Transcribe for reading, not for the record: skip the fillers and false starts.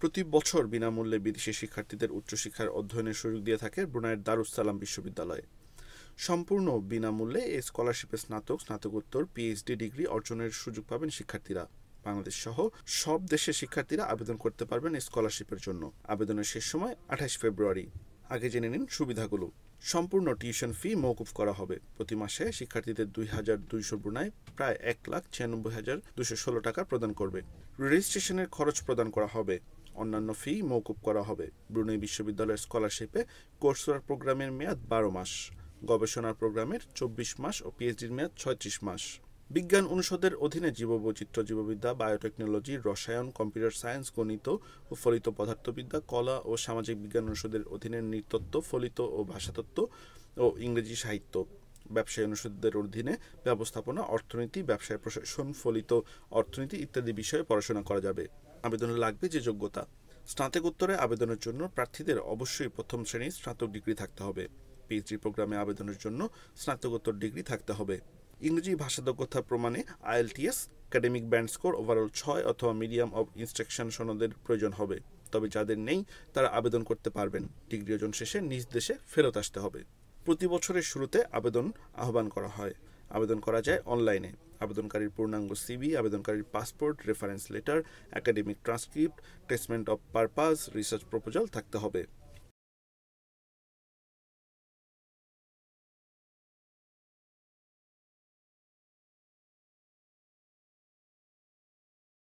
প্রতি বছর বিনামূল্যে বিদেশি শিক্ষার্থীদের উচ্চশিক্ষার অধ্যয়নের সুযোগ দিয়ে থাকে ব্রুনাইয়ের দারুস সালাম বিশ্ববিদ্যালয়। সম্পূর্ণ বিনামূল্যে এই স্কলারশিপে স্নাতক, স্নাতকোত্তর, পিএইচডি ডিগ্রি অর্জনের সুযোগ পাবেন শিক্ষার্থীরা। বাংলাদেশ সহ সব দেশের শিক্ষার্থীরা আবেদন করতে পারবেন এই স্কলারশিপের জন্য। আবেদনের শেষ সময় 28 ফেব্রুয়ারি। আগে জেনে নিন সুবিধাগুলো। সম্পূর্ণ টিউশন ফি মওকুফ করা হবে। প্রতি মাসে শিক্ষার্থীদের 2,200 ব্রুনাই প্রায় 1,96,216 টাকা প্রদান করবে। রেজিস্ট্রেশনের খরচ প্রদান করা হবে। অন্যান্য ফি মওকুফ করা হবে। ব্রুনাই বিশ্ববিদ্যালয়ের স্কলারশিপে কোর্সওয়ার্ক প্রোগ্রামের মেয়াদ 12 মাস, গবেষণার প্রোগ্রামের 24 মাস ও পিএইচডির মেয়াদ 36 মাস। বিজ্ঞান অনুষদের অধীনে জীববৈচিত্র্য, জীববিদ্যা, বায়োটেকনোলজি, রসায়ন, কম্পিউটার সায়েন্স, গণিত ও ফলিত পদার্থবিদ্যা, কলা ও সামাজিক বিজ্ঞান অনুষদের অধীনে নৃতত্ত্ব, ফলিত ও ভাষাতত্ত্ব ও ইংরেজি সাহিত্য। ব্যবসায় অনুষদের অধীনে ব্যবস্থাপনা, অর্থনীতি, ব্যবসায় প্রশাসন, ফলিত অর্থনীতি ইত্যাদি বিষয়ে পড়াশোনা করা যাবে। আবেদনে লাগবে যে যোগ্যতা। স্নাতকোত্তরে আবেদনের জন্য প্রার্থীদের অবশ্যই প্রথম শ্রেণীর স্নাতক ডিগ্রি থাকতে হবে। পিএইচডি প্রোগ্রামে আবেদনের জন্য স্নাতকোত্তর ডিগ্রি থাকতে হবে। ইংরেজি ভাষা দক্ষতা প্রমাণে IELTS, academic band score overall 6 অথবা মিডিয়াম অব ইনস্ট্রাকশন সনদের প্রয়োজন হবে। তবে যাদের নেই তারা আবেদন করতে পারবেন। ডিগ্রি অর্জন শেষে নিজ দেশে ফেরত আসতে হবে। প্রতি বছরের শুরুতে আবেদন আহ্বান করা হয়। আবেদন করা যায় অনলাইনে। আবেদনকারীর পূর্ণাঙ্গ সিভি, আবেদনকারীর passport, reference letter, academic transcript, statement of purpose, research proposal থাকতে হবে।